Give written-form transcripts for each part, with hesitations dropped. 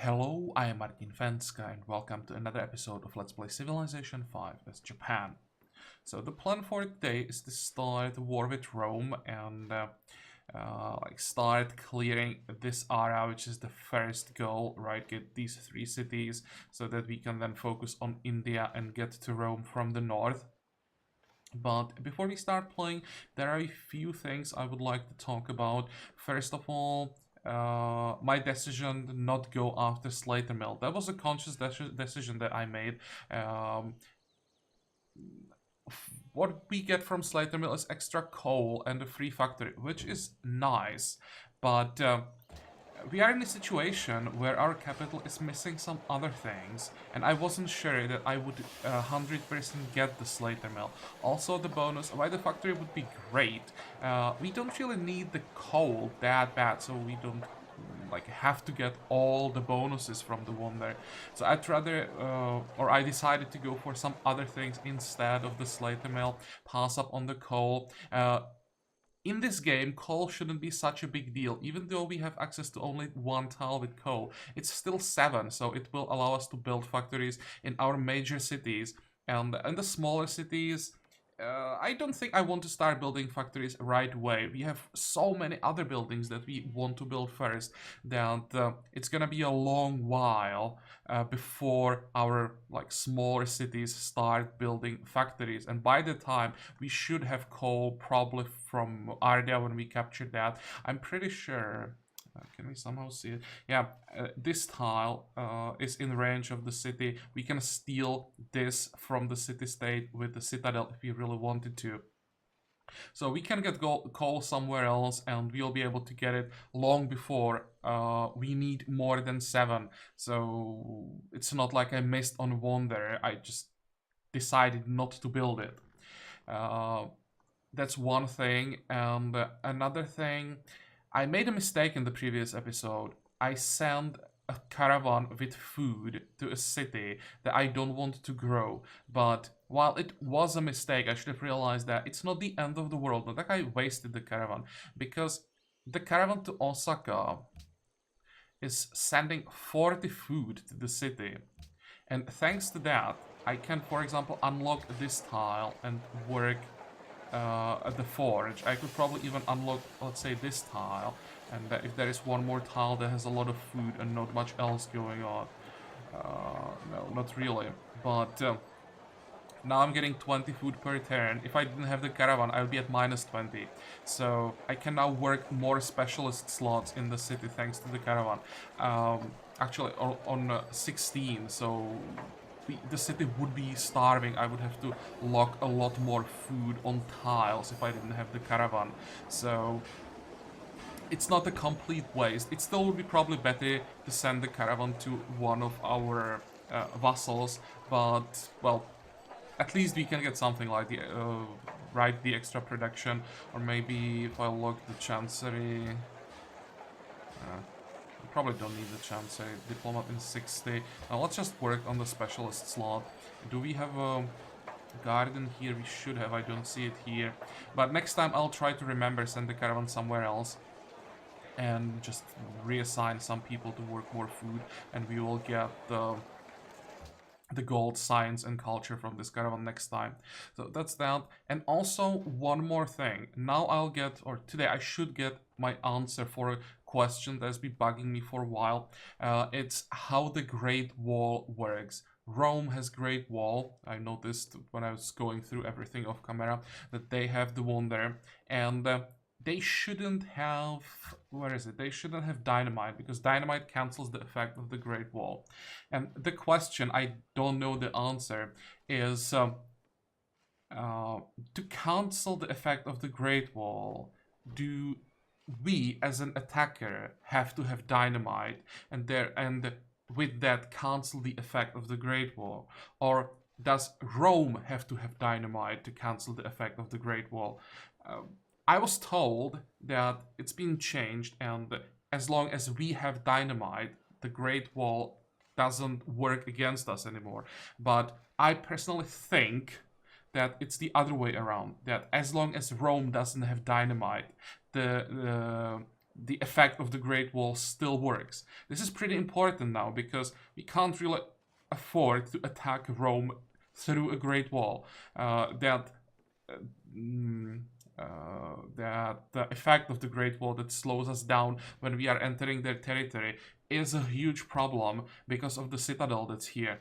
Hello, I am Martin Fencka and welcome to another episode of Let's Play Civilization 5 as Japan. So the plan for today is to start the war with Rome and start clearing this area, which is the first goal, right? Get these three cities so that we can then focus on India and get to Rome from the north. But before we start playing, there are a few things I would like to talk about. First of all, my decision to not go after Slater Mill. That was a conscious decision that I made. What we get from Slater Mill is extra coal and a free factory, which is nice. But we are in a situation where our capital is missing some other things, and I wasn't sure that I would 100% get the Slater Mill. Also, the bonus, why the factory would be great. We don't really need the coal that bad, so we don't have to get all the bonuses from the one there. So I'd rather, or I decided to go for some other things instead of the Slater Mill, pass up on the coal. In this game, coal shouldn't be such a big deal. Even though we have access to only one tile with coal, it's still 7, so it will allow us to build factories in our major cities. And in the smaller cities, I don't think I want to start building factories right away. We have so many other buildings that we want to build first that it's gonna be a long while before our smaller cities start building factories. And by the time, we should have coal probably from Ardea when we capture that. I'm pretty sure. Can we somehow see it? Yeah, this tile is in range of the city. We can steal this from the city-state with the citadel if we really wanted to. So we can get coal somewhere else and we'll be able to get it long before we need more than 7. So it's not like I missed on one there. I just decided not to build it. That's one thing. And another thing, I made a mistake in the previous episode. I sent a caravan with food to a city that I don't want to grow. But while it was a mistake, I should have realized that it's not the end of the world. Not like I wasted the caravan, because the caravan to Osaka is sending 40 food to the city. And thanks to that, I can, for example, unlock this tile and work at the forge. I could probably even unlock, let's say, this tile, and if there is one more tile that has a lot of food and not much else going on. No, not really, but now I'm getting 20 food per turn. If I didn't have the caravan, I would be at -20. So I can now work more specialist slots in the city thanks to the caravan. Actually, on 16, so the city would be starving. I would have to lock a lot more food on tiles if I didn't have the caravan. So it's not a complete waste. It still would be probably better to send the caravan to one of our vassals, but, well, at least we can get something like the extra production. Or maybe if I look the chancery, probably don't need the chancery. Diplomat in 60. Now let's just work on the specialist slot. Do we have a garden here? We should have. I don't see it here. But next time I'll try to remember, send the caravan somewhere else and just reassign some people to work more food, and we will get the gold, science, and culture from this caravan next time. So that's that. And also one more thing. Now I'll get, or today I should get my answer for a question that's been bugging me for a while. It's how the Great Wall works. Rome has Great Wall. I noticed when I was going through everything off camera that they have the one there. And they shouldn't have, where is it? They shouldn't have dynamite, because dynamite cancels the effect of the Great Wall. And the question, I don't know the answer, is to cancel the effect of the Great Wall, do we as an attacker have to have dynamite and with that cancel the effect of the Great Wall? Or does Rome have to have dynamite to cancel the effect of the Great Wall? I was told that it's been changed, and as long as we have dynamite, the Great Wall doesn't work against us anymore. But I personally think that it's the other way around, that as long as Rome doesn't have dynamite, the the effect of the Great Wall still works. This is pretty important now because we can't really afford to attack Rome through a Great Wall. That the effect of the Great Wall that slows us down when we are entering their territory is a huge problem because of the citadel that's here.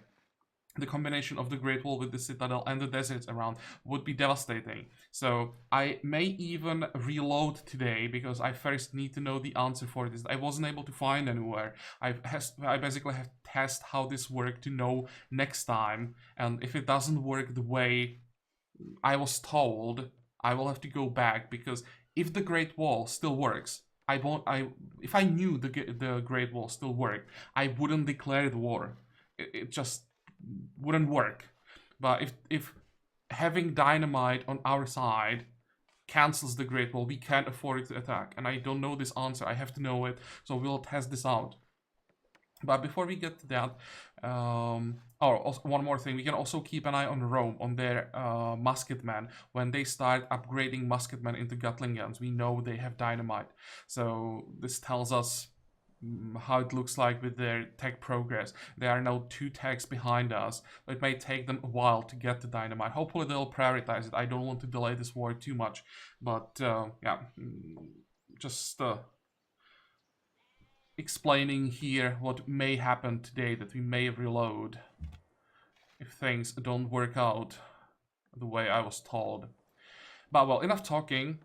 The combination of the Great Wall with the citadel and the deserts around would be devastating. So I may even reload today because I first need to know the answer for this. I wasn't able to find anywhere. I basically have to test how this worked to know next time. And if it doesn't work the way I was told, I will have to go back, because if the Great Wall still works, if I knew the Great Wall still worked, I wouldn't declare the war. It just wouldn't work. But if having dynamite on our side cancels the Great Wall, we can't afford it to attack. And I don't know this answer. I have to know it. So we'll test this out. But before we get to that, also one more thing. We can also keep an eye on Rome, on their musketmen. When they start upgrading musketmen into Gatling guns, we know they have dynamite. So this tells us how it looks like with their tech progress. There are now 2 techs behind us. It may take them a while to get the dynamite. Hopefully they'll prioritize it. I don't want to delay this war too much. But yeah, just explaining here what may happen today, that we may reload if things don't work out the way I was told. But well, enough talking.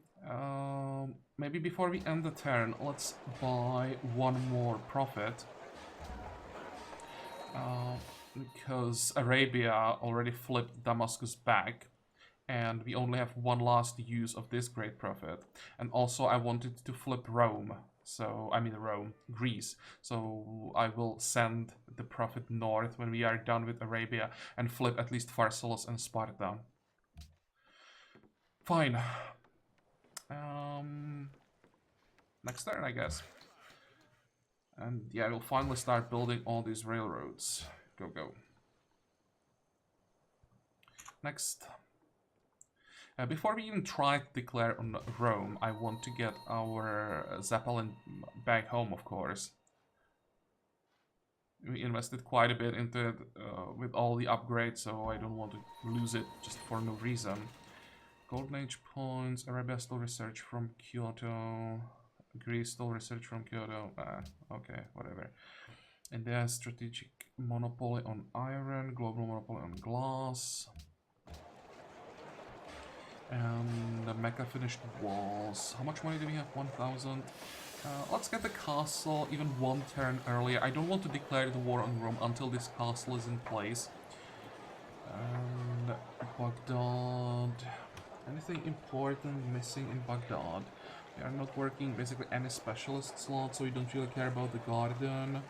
Maybe before we end the turn, let's buy one more prophet. Because Arabia already flipped Damascus back, and we only have one last use of this great prophet. And also I wanted to flip Rome. So, I mean Greece. So I will send the prophet north when we are done with Arabia and flip at least Pharsalus and Sparta. Fine. Next turn, I guess. And yeah, we'll finally start building all these railroads. Go, go. Next. Before we even try to declare on Rome, I want to get our Zeppelin back home, of course. We invested quite a bit into it with all the upgrades, so I don't want to lose it just for no reason. Golden Age points, Arabia stole research from Kyoto, Greece stole research from Kyoto, okay, whatever. And there's strategic monopoly on iron, global monopoly on glass. And the mecha finished walls. How much money do we have? 1,000. Let's get the castle even one turn earlier. I don't want to declare the war on Rome until this castle is in place. And Baghdad. Anything important missing in Baghdad? We are not working basically any specialist slot, so we don't really care about the garden.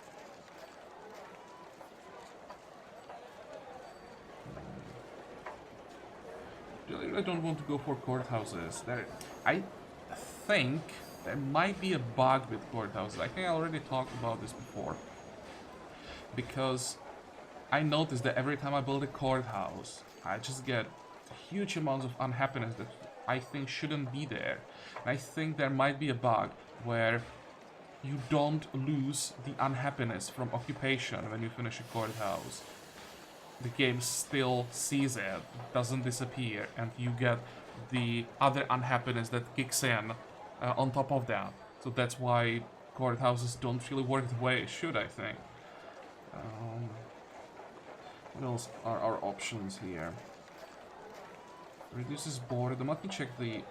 I don't want to go for courthouses. I think there might be a bug with courthouses. I think I already talked about this before. Because I noticed that every time I build a courthouse, I just get huge amounts of unhappiness that I think shouldn't be there. And I think there might be a bug where you don't lose the unhappiness from occupation when you finish a courthouse. The game still sees it, doesn't disappear, and you get the other unhappiness that kicks in on top of that. So that's why courthouses don't really work the way it should, I think. What else are our options here? Reduces boredom. Let me check the...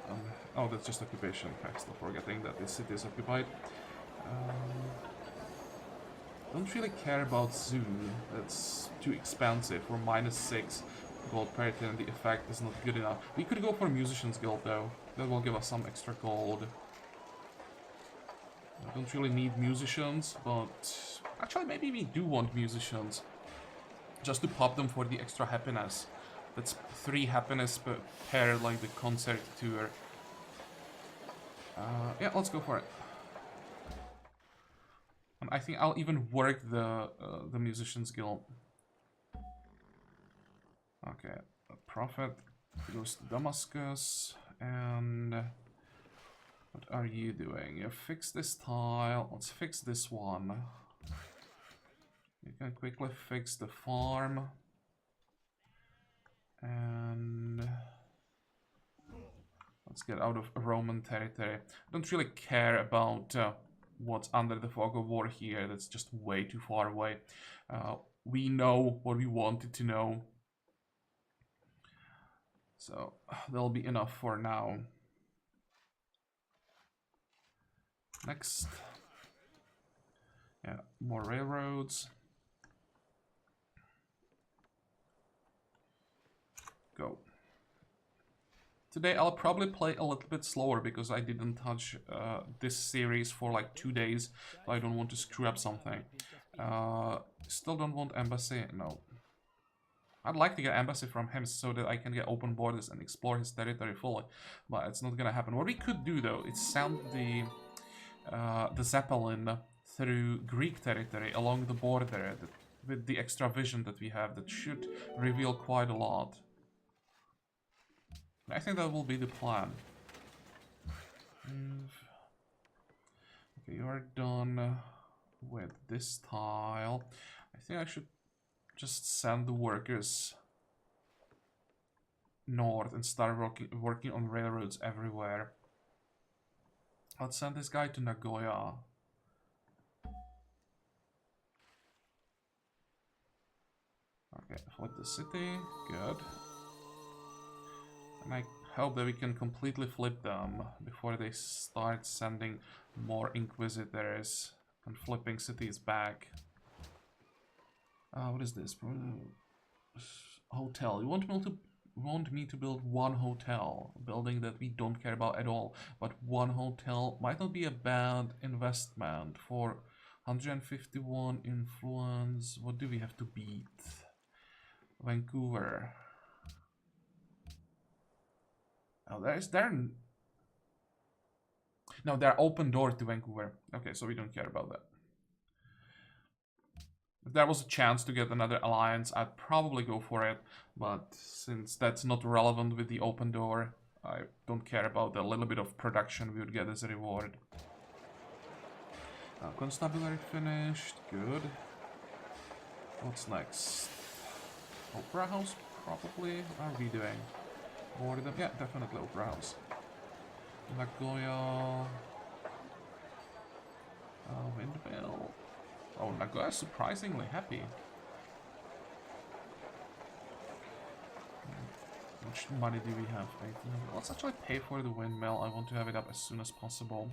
oh, that's just occupation. I'm still forgetting that this city is occupied. Don't really care about Zoo. That's too expensive. For -6 gold parity and the effect is not good enough. We could go for Musicians Guild though. That will give us some extra gold. I don't really need musicians, but... actually, maybe we do want musicians. Just to pop them for the extra happiness. That's 3 happiness per pair, like the concert tour. Yeah, let's go for it. And I think I'll even work the Musicians Guild. Okay, a prophet goes to Damascus, and What are you doing? You fix this tile. Let's fix this one. You can quickly fix the farm. And let's get out of Roman territory. I don't really care about what's under the fog of war here. That's just way too far away. We know what we wanted to know. So that'll be enough for now. Next. Yeah, more railroads. Go. Today I'll probably play a little bit slower because I didn't touch this series for like 2 days. So I don't want to screw up something. Still don't want embassy? No. I'd like to get embassy from him so that I can get open borders and explore his territory fully. But it's not gonna happen. What we could do though is send the Zeppelin through Greek territory along the border with the extra vision that we have. That should reveal quite a lot. I think that will be the plan. Okay, you are done with this tile. I think I should just send the workers north and start working on railroads everywhere. Let's send this guy to Nagoya. Okay, flip the city. Good. And I hope that we can completely flip them before they start sending more inquisitors and flipping cities back. What is this? Hotel. You want me to build one hotel, a building that we don't care about at all, but one hotel might not be a bad investment for 151 influence. What do we have to beat? Vancouver. Oh, no, they're open door to Vancouver. Okay, so we don't care about that. If there was a chance to get another alliance, I'd probably go for it. But since that's not relevant with the open door, I don't care about the little bit of production we would get as a reward. Constabulary finished. Good. What's next? Opera House, probably. How are we doing? Board them? Yeah, definitely Opera House. Nagoya. Windmill. Oh, Nagoya is surprisingly happy. How much money do we have? Let's actually pay for the windmill. I want to have it up as soon as possible.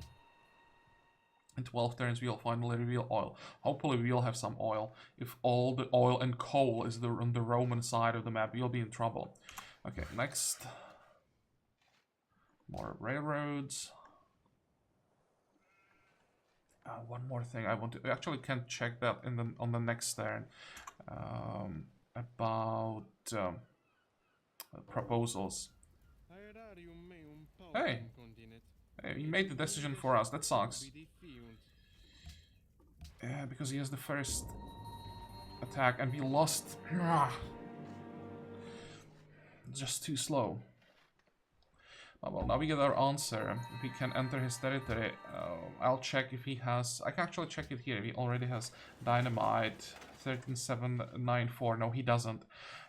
In 12 turns, we'll finally reveal oil. Hopefully, we'll have some oil. If all the oil and coal is on the Roman side of the map, we'll be in trouble. Okay, next. More railroads. One more thing I want to... We actually can check that on the next turn. About proposals. Hey! Hey, he made the decision for us. That sucks. Yeah, because he has the first attack and we lost. Just too slow. Oh, well, now we get our answer. We can enter his territory. I'll check if he has... I can actually check it here. He already has dynamite. 13794. No, he doesn't.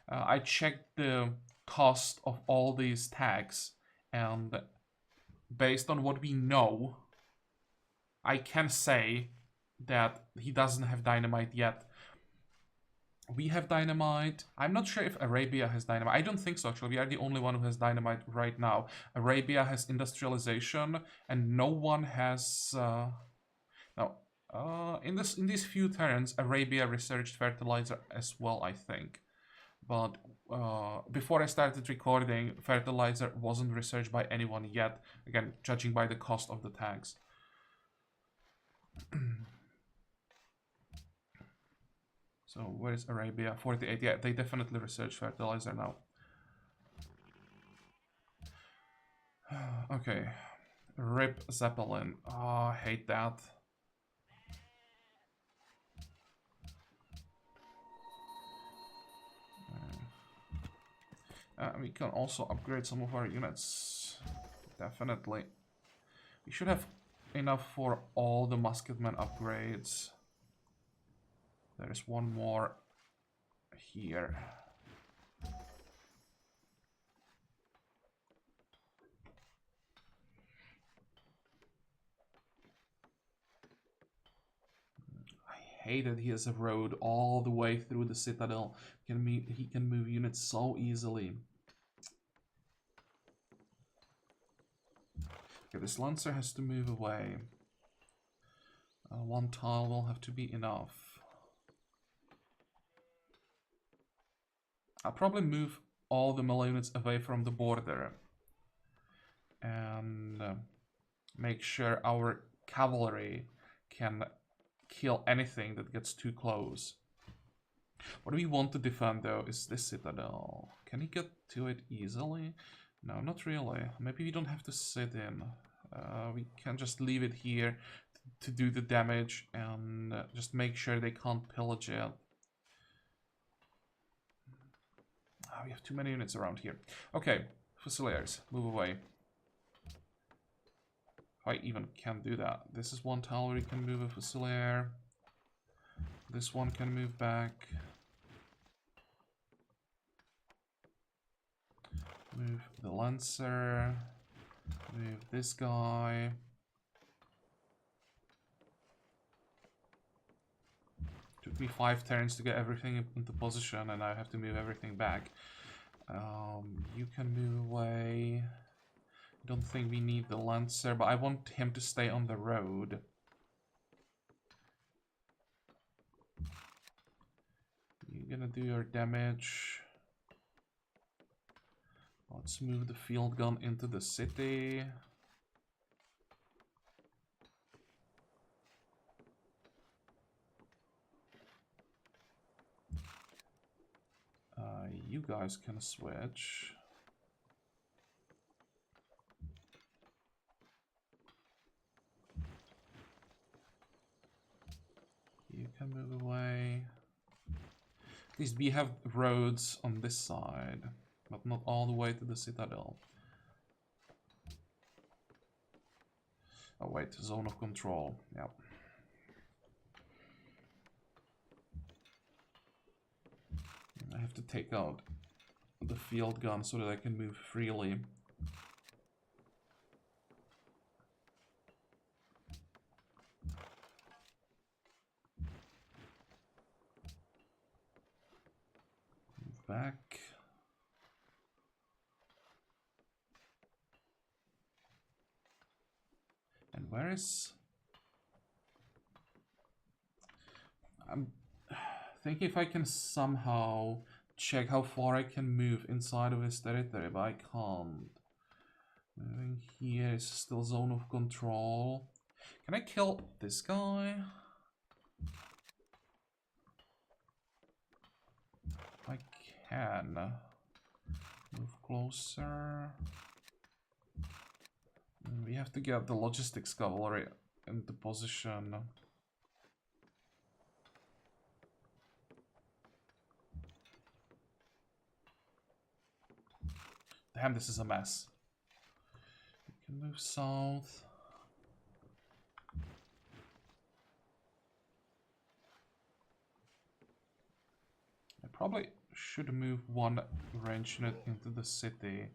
I checked the cost of all these tags. And based on what we know, I can say that he doesn't have dynamite yet. We have dynamite. I'm not sure if Arabia has dynamite. I don't think so, actually. We are the only one who has dynamite right now. Arabia has industrialization, and no one has... in these few turns, Arabia researched fertilizer as well, I think. But before I started recording, fertilizer wasn't researched by anyone yet. Again, judging by the cost of the tags. So, where is Arabia? 48, yeah, they definitely research fertilizer now. Okay. Rip Zeppelin. Oh, I hate that. We can also upgrade some of our units. Definitely. We should have enough for all the musketman upgrades. There's one more here. I hate that he has a road all the way through the citadel. He can move units so easily. Okay, this lancer has to move away. One tile will have to be enough. I'll probably move all the melee units away from the border. And make sure our cavalry can kill anything that gets too close. What we want to defend though is this citadel. Can he get to it easily? No, not really. Maybe we don't have to sit in. We can just leave it here to do the damage and just make sure they can't pillage it. Oh, we have too many units around here. Okay, Fusiliers, move away. I even can do that. This is one tile where you can move a Fusilier. This one can move back. Move the Lancer. Move this guy. Took me 5 turns to get everything into position, and I have to move everything back. You can move away. I don't think we need the Lancer, but I want him to stay on the road. You're gonna do your damage. Let's move the field gun into the city. You guys can switch. You can move away. At least we have roads on this side, but not all the way to the citadel. Oh wait, zone of control. Yep. I have to take out the field gun so that I can move freely. Move back. And where is... I'm thinking if I can somehow check how far I can move inside of his territory, but I can't. Moving here is still zone of control. Can I kill this guy? I can. Move closer. We have to get the logistics cavalry into position. Damn, this is a mess. We can move south. I probably should move one range unit into the city.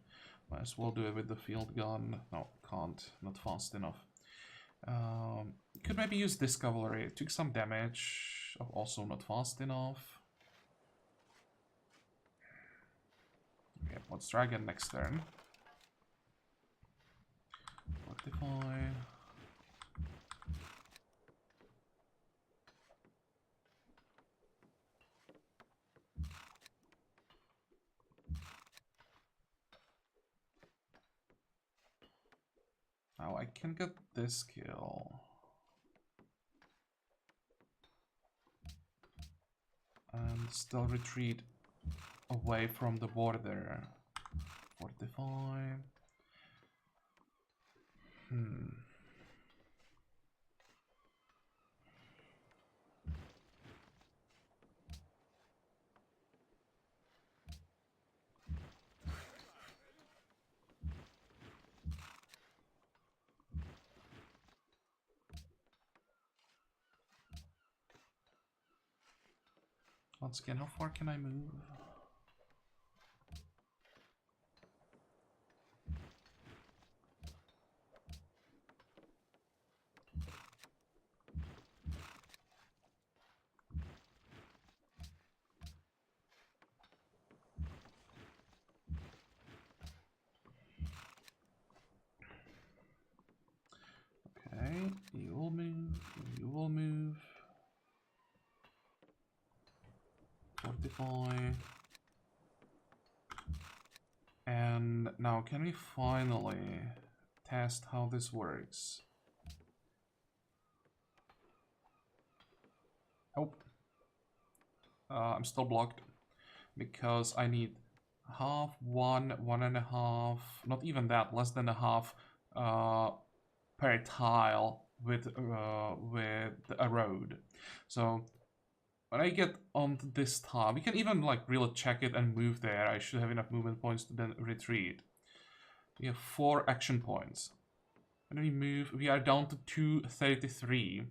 Might as well do it with the field gun. No, can't. Not fast enough. Could maybe use this cavalry. It took some damage. Also not fast enough. Okay, let's try again next turn. Fortify. Now I can get this kill. And still retreat away from the border. Fortify. Once again, how far can I move? Okay, you will move, you will move. Fortify. And now can we finally test how this works? Oh. I'm still blocked because I need half, one and a half, not even that, less than a half per tile with a road. So when I get onto this tile, we can even like really check it and move there. I should have enough movement points to then retreat. We have 4 action points. When we move, we are down to 233.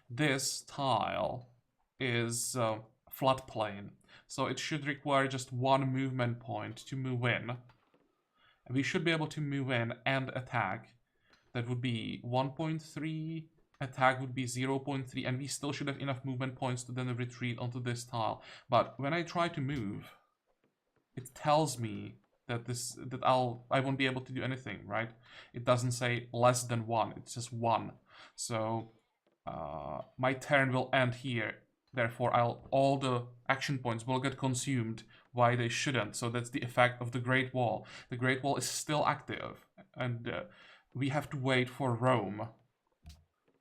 This tile is floodplain, so it should require just 1 movement point to move in. And we should be able to move in and attack. That would be 1.3, attack would be 0.3, and we still should have enough movement points to then retreat onto this tile. But when I try to move, it tells me that I won't be able to do anything, right? It doesn't say less than 1, it's just 1. So my turn will end here. Therefore, all the action points will get consumed. Why they shouldn't. So that's the effect of the Great Wall. The Great Wall is still active, and we have to wait for Rome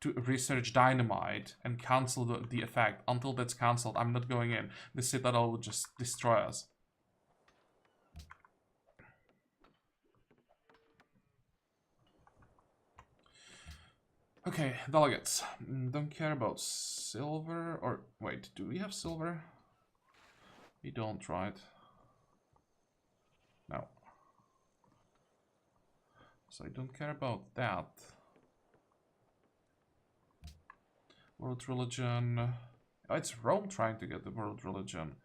to research dynamite and cancel the effect. Until that's cancelled, I'm not going in. The Citadel will just destroy us. Okay, delegates. Don't care about silver, or wait, do we have silver? We don't, right? No. So I don't care about that. World religion. Oh, it's Rome trying to get the world religion.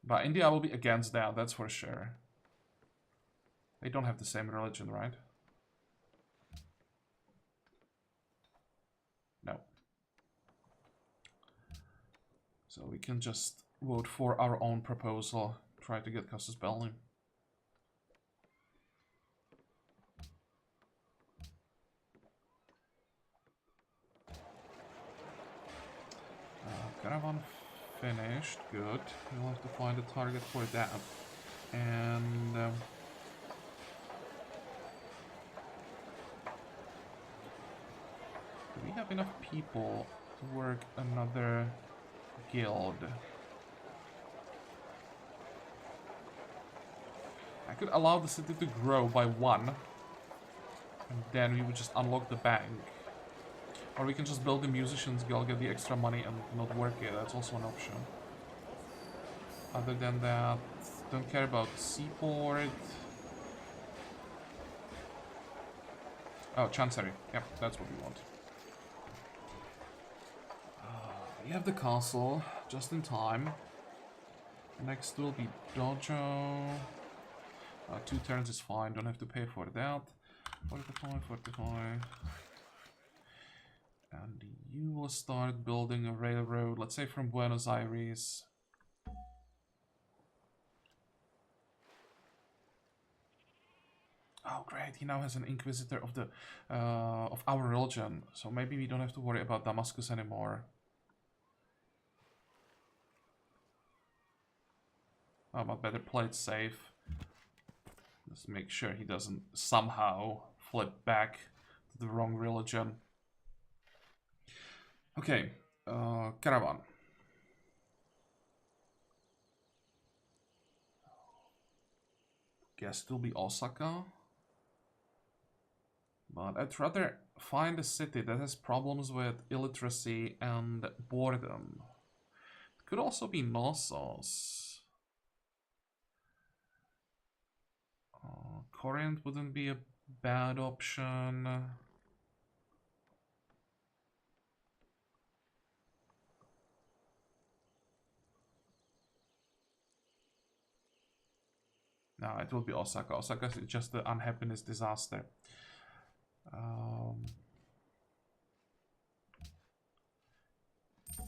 But India will be against that, that's for sure. They don't have the same religion, right? No. So we can just vote for our own proposal. Try to get Casus Belli. Caravan finished. Good. We'll have to find a target for that. And... do we have enough people to work another guild? I could allow the city to grow by 1. And then we would just unlock the bank. Or we can just build the musicians guild, get the extra money and not work it. That's also an option. Other than that, don't care about seaport. Oh, Chancery. Yep, that's what we want. We have the castle, just in time. Next will be Dojo. 2 turns is fine, don't have to pay for that. 45, 45. And you will start building a railroad, let's say from Buenos Aires. Oh great, he now has an Inquisitor of the of our religion, so maybe we don't have to worry about Damascus anymore. Oh, but better play it safe. Let's make sure he doesn't somehow flip back to the wrong religion. Okay, Caravan. Guess it will be Osaka. But I'd rather find a city that has problems with illiteracy and boredom. It could also be Knossos. Corinth wouldn't be a bad option. No, it will be Osaka. Osaka is just the unhappiness disaster.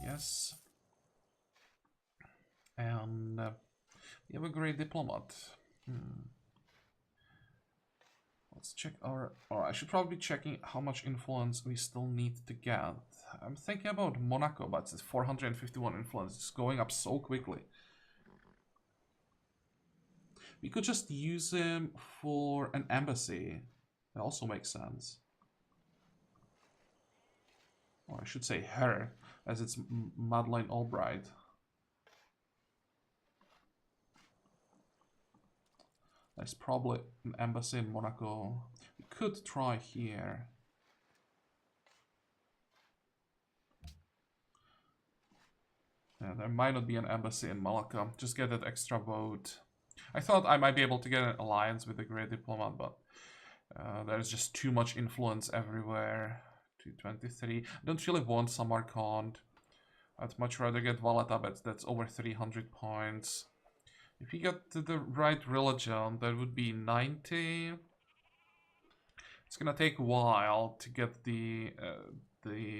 Yes. And we have a great diplomat. Let's check our... Or I should probably be checking how much influence we still need to get. I'm thinking about Monaco, but it's 451 influence. It's going up so quickly. We could just use him for an embassy. That also makes sense. Or I should say her, as it's Madeleine Albright. There's probably an embassy in Monaco. We could try here. Yeah, there might not be an embassy in Malacca. Just get that extra vote. I thought I might be able to get an alliance with the Great Diplomat, but there's just too much influence everywhere. 223. I don't really want Samarkand. I'd much rather get Valletta, but that's over 300 points. If we get to the right religion, that would be 90. It's gonna take a while to get the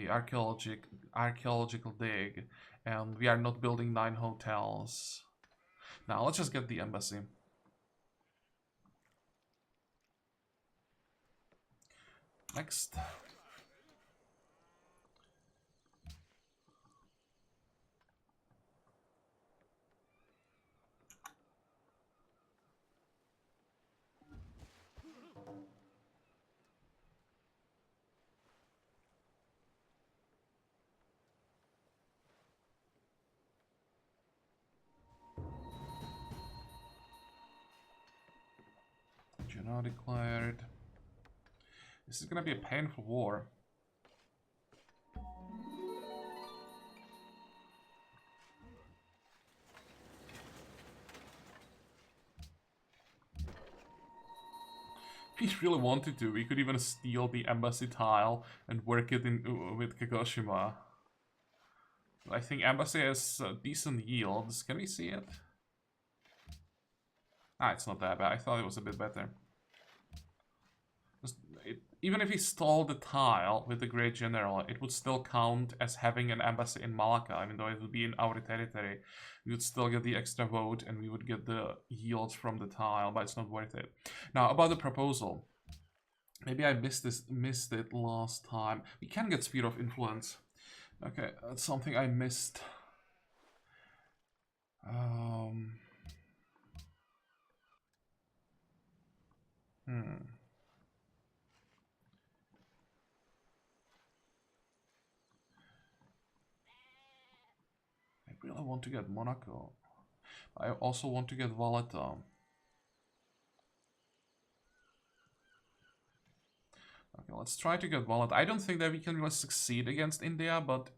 archaeological dig, and we are not building 9 hotels. Now let's just get the embassy. Next. General declared. This is gonna be a painful war. If we really wanted to, we could even steal the embassy tile and work it in with Kagoshima. I think embassy has decent yields. Can we see it? Ah, it's not that bad. I thought it was a bit better. Even if we stole the tile with the Great General, it would still count as having an embassy in Malacca, even though it would be in our territory. We would still get the extra vote and we would get the yields from the tile, but it's not worth it. Now, about the proposal. Maybe I missed it last time. We can get Sphere of Influence. Okay, that's something I missed. I really want to get Monaco. I also want to get Valletta. Okay, let's try to get Valletta. I don't think that we can really succeed against India, but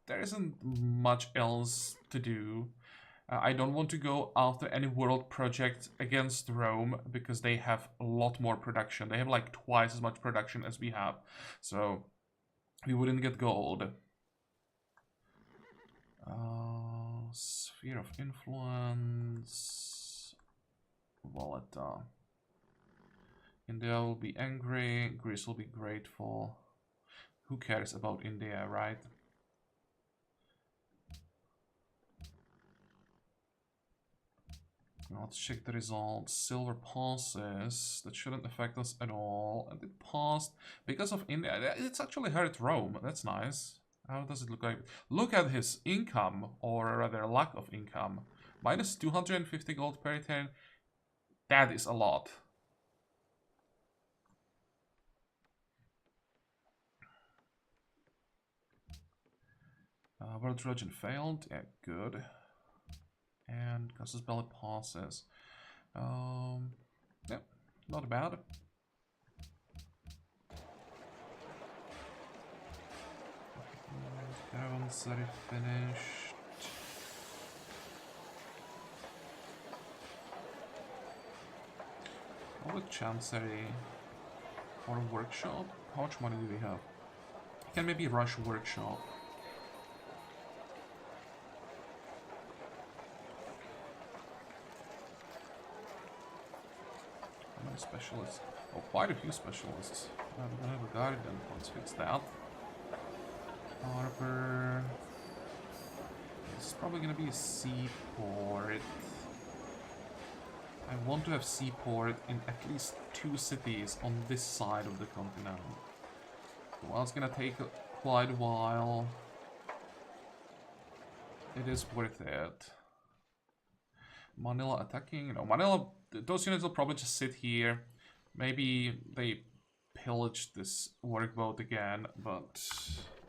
there isn't much else to do. I don't want to go after any world project against Rome because they have a lot more production. They have like twice as much production as we have. So we wouldn't get gold. Sphere of Influence. Valletta. India will be angry. Greece will be grateful. Who cares about India, right? Let's check the results. Silver passes. That shouldn't affect us at all. And it passed because of India. It's actually hurt Rome. That's nice. How does it look like? Look at his income, or rather lack of income. Minus 250 gold per turn. That is a lot. World religion failed. Yeah, good. And Casus Belli passes. Yeah, not bad. Caravans are finished. Public Chancery or a workshop? How much money do we have? We can maybe rush workshop. many specialists? Oh, quite a few specialists. We don't have a guardian. Let's fix that. Harbor. This is probably gonna be a seaport. I want to have seaport in at least 2 cities on this side of the continent. Well, it's gonna take quite a while. It is worth it. Manila attacking? No, Manila, those units will probably just sit here. Maybe they pillage this workboat again, but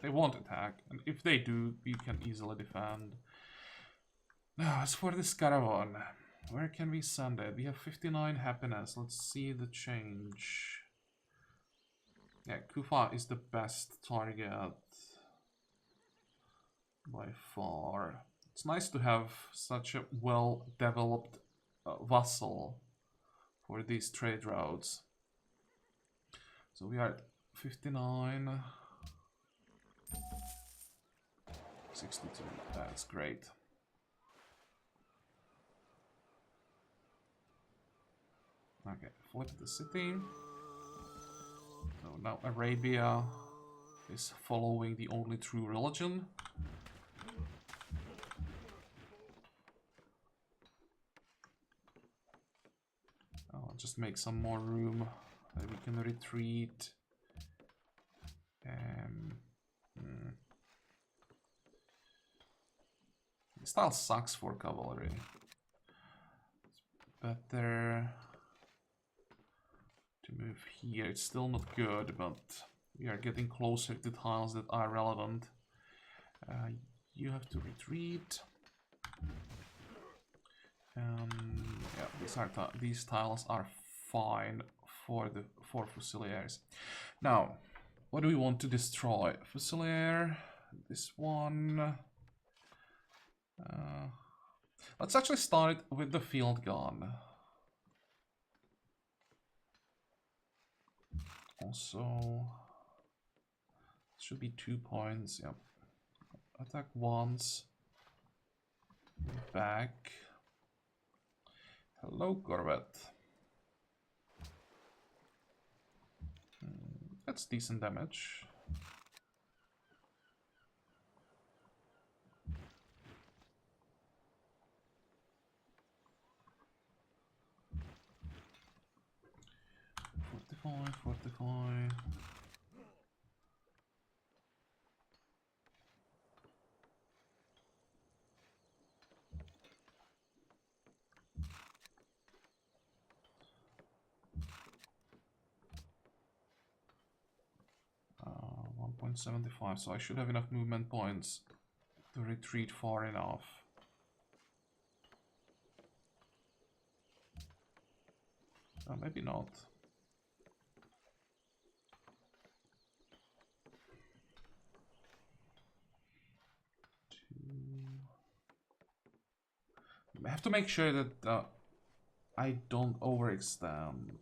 they won't attack. And if they do, we can easily defend. Now, as for this caravan, where can we send it? We have 59 happiness. Let's see the change. Yeah, Kufa is the best target by far. It's nice to have such a well-developed vassal for these trade routes. So we are at 59. 62. That's great. Okay, flip the city. So now Arabia is following the only true religion. I'll just make some more room that we can retreat. This style sucks for cavalry. It's better to move here. It's still not good, but we are getting closer to tiles that are relevant. You have to retreat. Yeah, these tiles are fine for the Fusiliers. Now, what do we want to destroy? Fusilier, this one. Let's actually start with the field gun. Also, it should be 2 points. Yep. Attack once. Back. Hello, Corvette. That's decent damage. Fortify. 1.75, so I should have enough movement points to retreat far enough. Maybe not. I have to make sure that I don't overextend.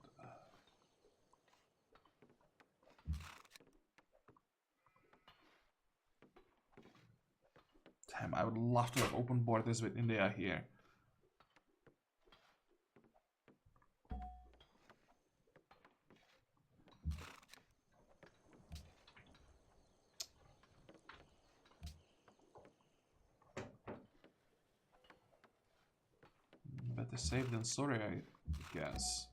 Damn, I would love to have open borders with India here. Better safe than sorry, I guess.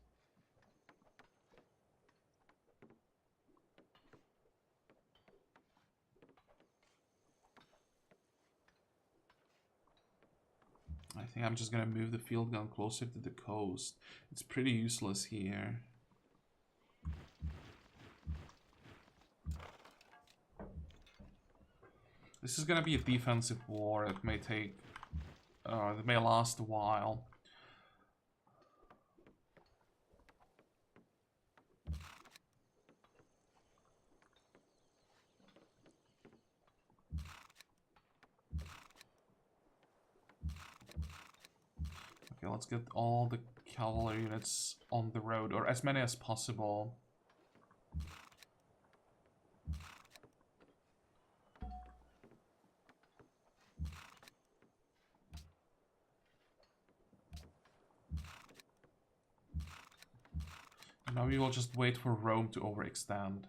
I think I'm just gonna move the field gun closer to the coast. It's pretty useless here. This is gonna be a defensive war. It may take, it may last a while. Okay, let's get all the cavalry units on the road, or as many as possible. Now we will just wait for Rome to overextend.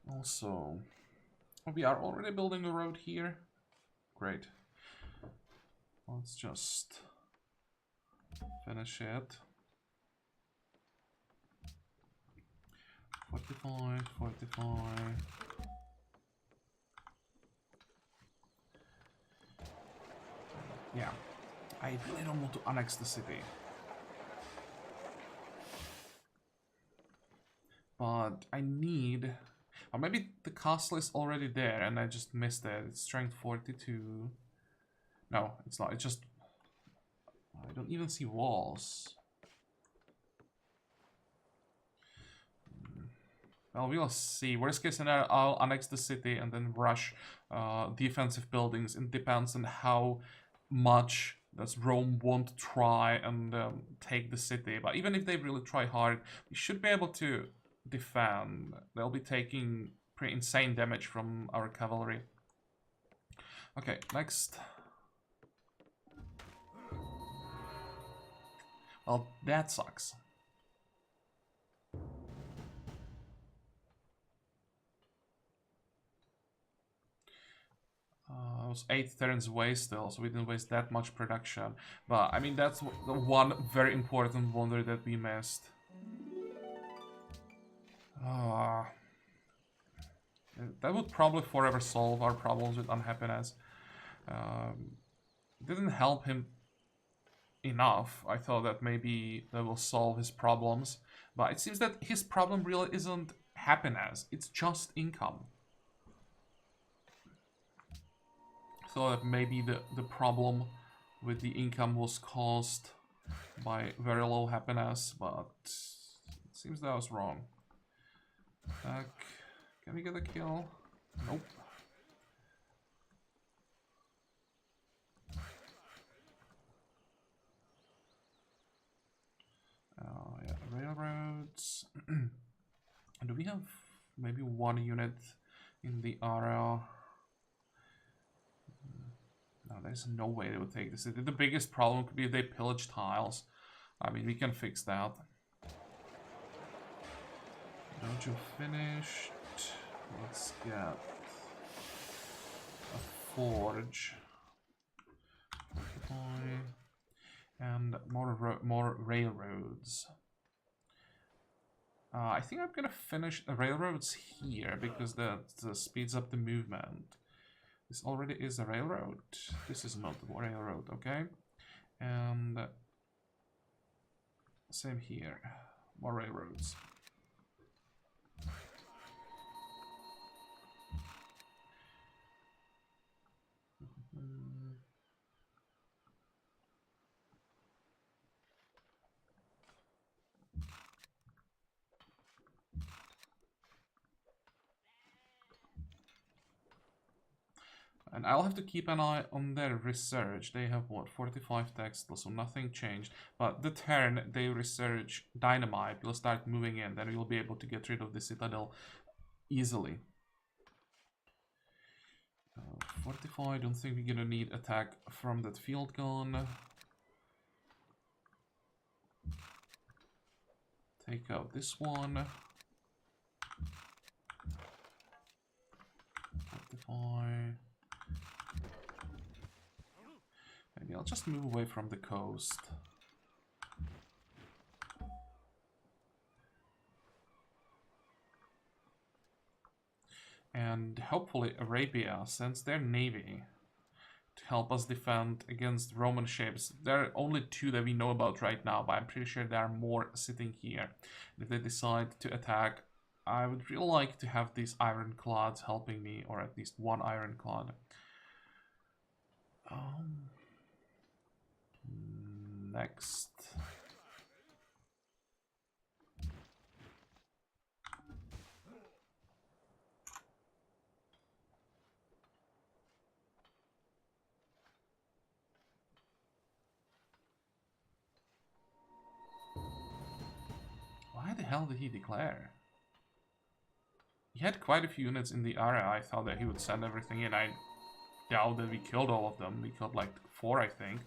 Also, we are already building a road here. Great. Let's just finish it. 45, 45. Yeah, I really don't want to annex the city. But I need... Or maybe the castle is already there and I just missed it. It's strength 42. No, it's not. It's just... I don't even see walls. Well, we'll see. Worst case scenario, I'll annex the city and then rush defensive buildings. It depends on how much does Rome want to try and take the city. But even if they really try hard, we should be able to defend. They'll be taking pretty insane damage from our cavalry. Okay, next. Well, that sucks. It was 8 turns away still, so we didn't waste that much production. But, I mean, that's the one very important wonder that we missed. That would probably forever solve our problems with unhappiness. Didn't help him enough. I thought that maybe that will solve his problems. But it seems that his problem really isn't happiness, it's just income. Thought that maybe the problem with the income was caused by very low happiness, but it seems that I was wrong. Can we get a kill? Nope. Yeah, railroads. Do we have maybe one unit in the area? No, there's no way they would take the city. The biggest problem could be if they pillage tiles. I mean, we can fix that. Don't you finished? Let's get a forge. And more railroads. I think I'm gonna finish the railroads here because that speeds up the movement. This already is a railroad. This is not a railroad, okay? And same here. More railroads. And I'll have to keep an eye on their research. They have, what, 45 textiles, so nothing changed. But the turn they research dynamite, we'll start moving in. Then we'll be able to get rid of the citadel easily. 45, I don't think we're gonna need attack from that field gun. Take out this one. 45. Maybe I'll just move away from the coast. And hopefully Arabia sends their navy to help us defend against Roman ships. There are only 2 that we know about right now, but I'm pretty sure there are more sitting here. And if they decide to attack, I would really like to have these ironclads helping me, or at least one ironclad. Next. Why the hell did he declare? He had quite a few units in the area. I thought that he would send everything in. doubt that we killed all of them. We killed like 4, I think.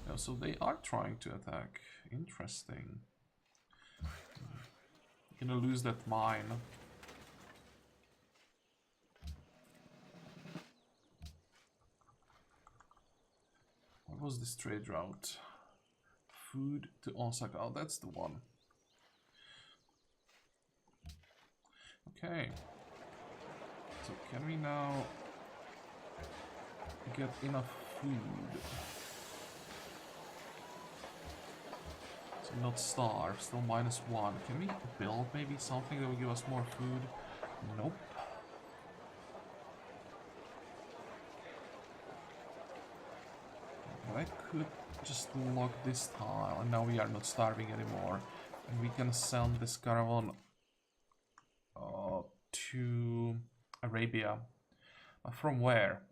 Yeah, so they are trying to attack. Interesting. Gonna lose that mine. What was this trade route? Food to Osaka. Oh, that's the one. Okay. So can we now get enough food? So not starve, still -1. Can we build maybe something that will give us more food? Nope. But I could just lock this tile, and now we are not starving anymore. And we can send this caravan to Arabia. From where?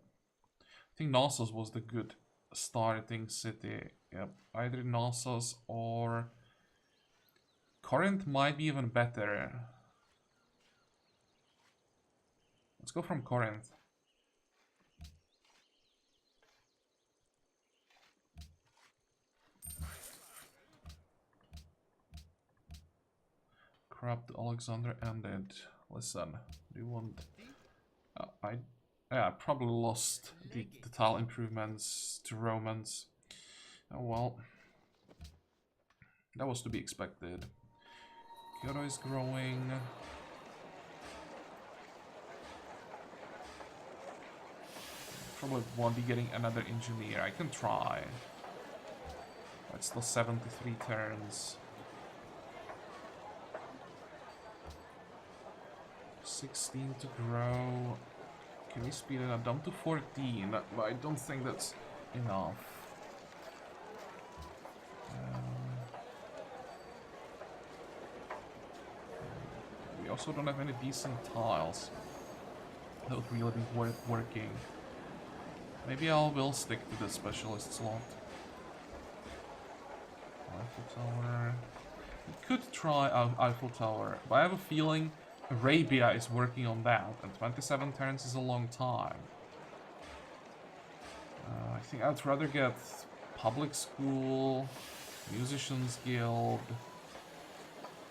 I think Knossos was the good starting city. Yep, either Knossos or Corinth might be even better. Let's go from Corinth. Corrupt Alexander ended. Listen, do you want... I probably lost the tile improvements to Romans. Oh well. That was to be expected. Kyoto is growing. Probably won't be getting another engineer. I can try. It's still 73 turns. 16 to grow. Can we speed it up down to 14? But I don't think that's enough. We also don't have any decent tiles. That would really be worth working. Maybe I will stick to the specialist slot. Eiffel Tower. We could try Eiffel Tower, but I have a feeling Arabia is working on that, and 27 turns is a long time. I think I'd rather get public school, musicians guild,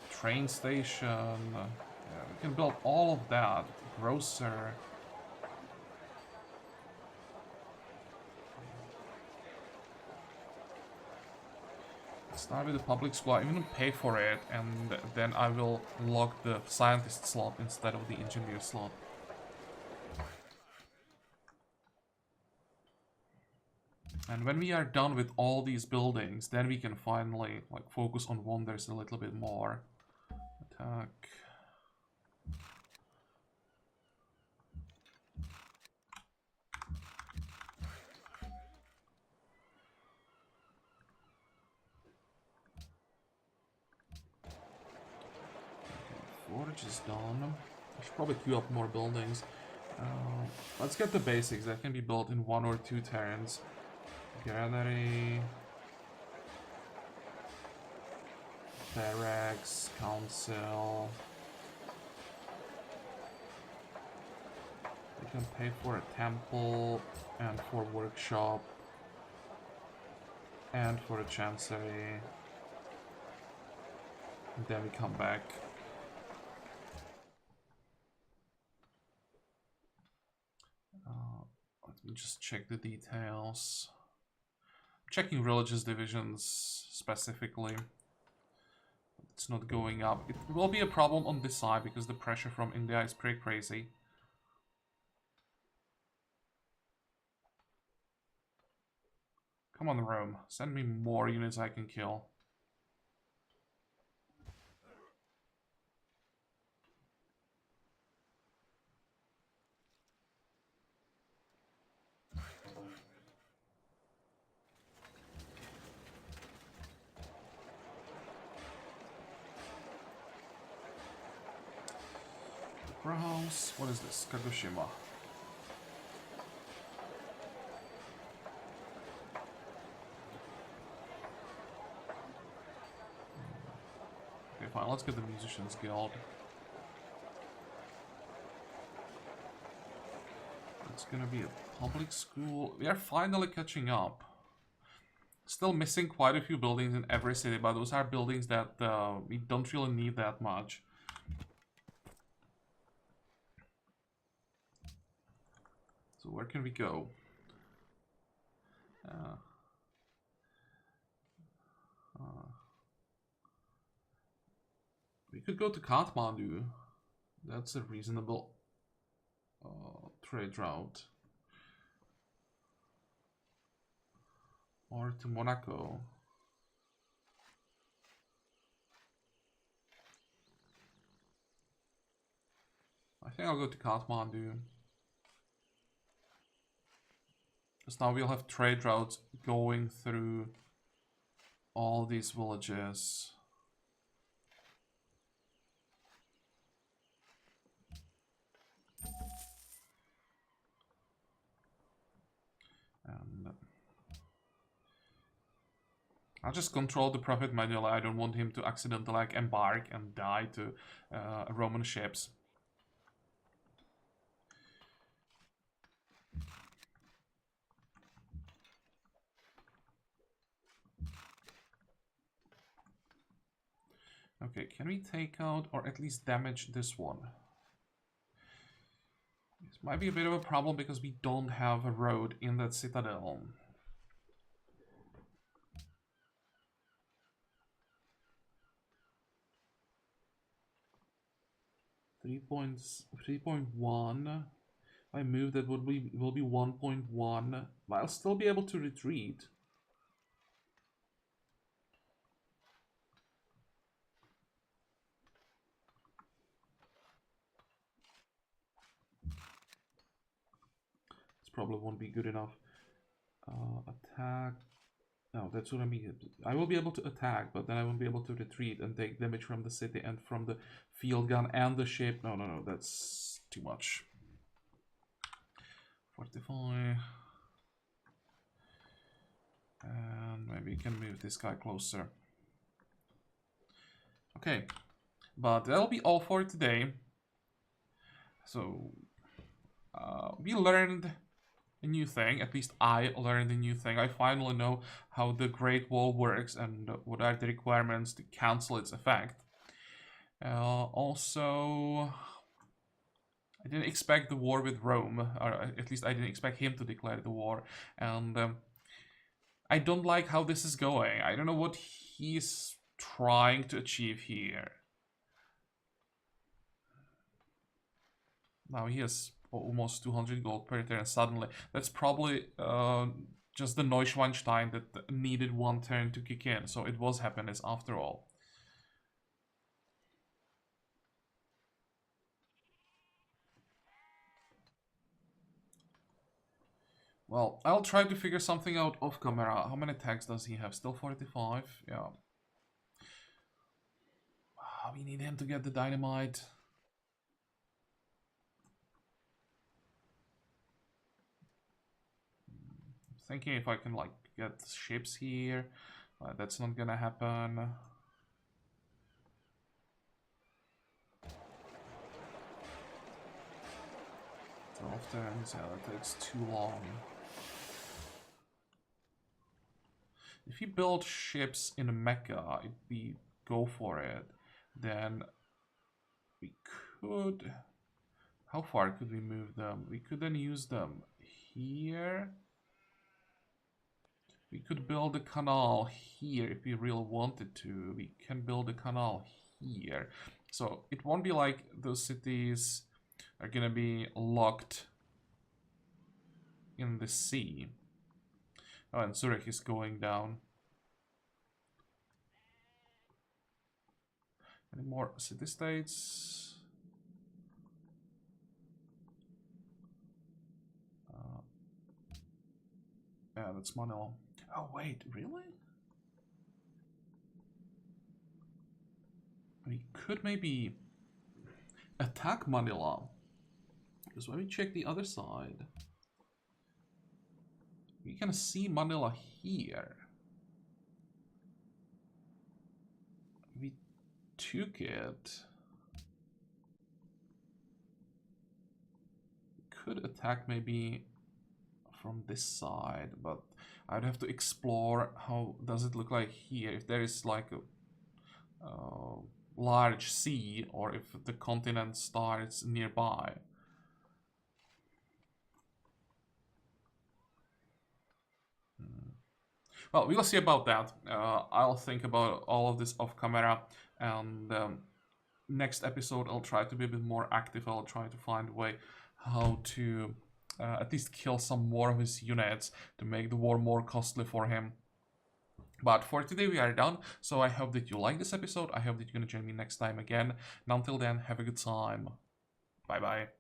train station. Yeah, we can build all of that. Grocer. Start with the public school. I even pay for it, and then I will lock the scientist slot instead of the engineer slot. And when we are done with all these buildings, then we can finally like focus on wonders a little bit more. Attack. Forge is done. I should probably queue up more buildings. Let's get the basics that can be built in 1 or 2 turns. Gallery, barracks, council. We can pay for a temple and for workshop and for a chancery. And then we come back. Let me just check the details. Checking religious divisions specifically. It's not going up. It will be a problem on this side because the pressure from India is pretty crazy. Come on, Rome. Send me more units I can kill. House. What is this? Kagoshima. Okay, fine. Let's get the Musicians Guild. It's gonna be a public school. We are finally catching up. Still missing quite a few buildings in every city, but those are buildings that we don't really need that much. So where can we go? We could go to Kathmandu. That's a reasonable trade route. Or to Monaco. I think I'll go to Kathmandu. Because now we'll have trade routes going through all these villages. And I'll just control the prophet manually. I don't want him to accidentally like embark and die to Roman ships. Okay, can we take out or at least damage this one? This might be a bit of a problem because we don't have a road in that citadel. 3.1. If I move, that will be 1.1. But I'll still be able to retreat. This probably won't be good enough. Attack. No, that's what I mean. I will be able to attack, but then I won't be able to retreat and take damage from the city and from the field gun and the ship. No, no, no, that's too much. Fortify. And maybe you can move this guy closer. Okay, but that'll be all for today. So, we learned a new thing. At least I learned a new thing. I finally know how the Great Wall works and what are the requirements to cancel its effect. Also, I didn't expect the war with Rome, or at least I didn't expect him to declare the war. And I don't like how this is going. I don't know what he's trying to achieve here. Now he has almost 200 gold per turn suddenly. That's probably just the Neuschwanstein that needed one turn to kick in. So it was happiness after all. Well, I'll try to figure something out off camera. How many attacks does he have? Still 45? Yeah. We need him to get the dynamite. Thinking if I can like get ships here, that's not gonna happen. Often, yeah, that takes too long. If you build ships in Mecca, if we go for it, then we could. How far could we move them? We could then use them here. We could build a canal here if we really wanted to. We can build a canal here. So it won't be like those cities are gonna be locked in the sea. Oh, and Zurich is going down. Any more city-states? Yeah, that's Manila. Oh, wait, really? We could maybe attack Manila. Because when we check the other side, we can see Manila here. We took it. could attack maybe from this side, but I'd have to explore how does it look like here, if there is like a large sea, or if the continent starts nearby. Well, we'll see about that. I'll think about all of this off camera, and next episode I'll try to be a bit more active. I'll try to find a way how to at least kill some more of his units to make the war more costly for him. But for today we are done, so I hope that you like this episode. I hope that you're gonna join me next time again, and until then, have a good time. Bye bye.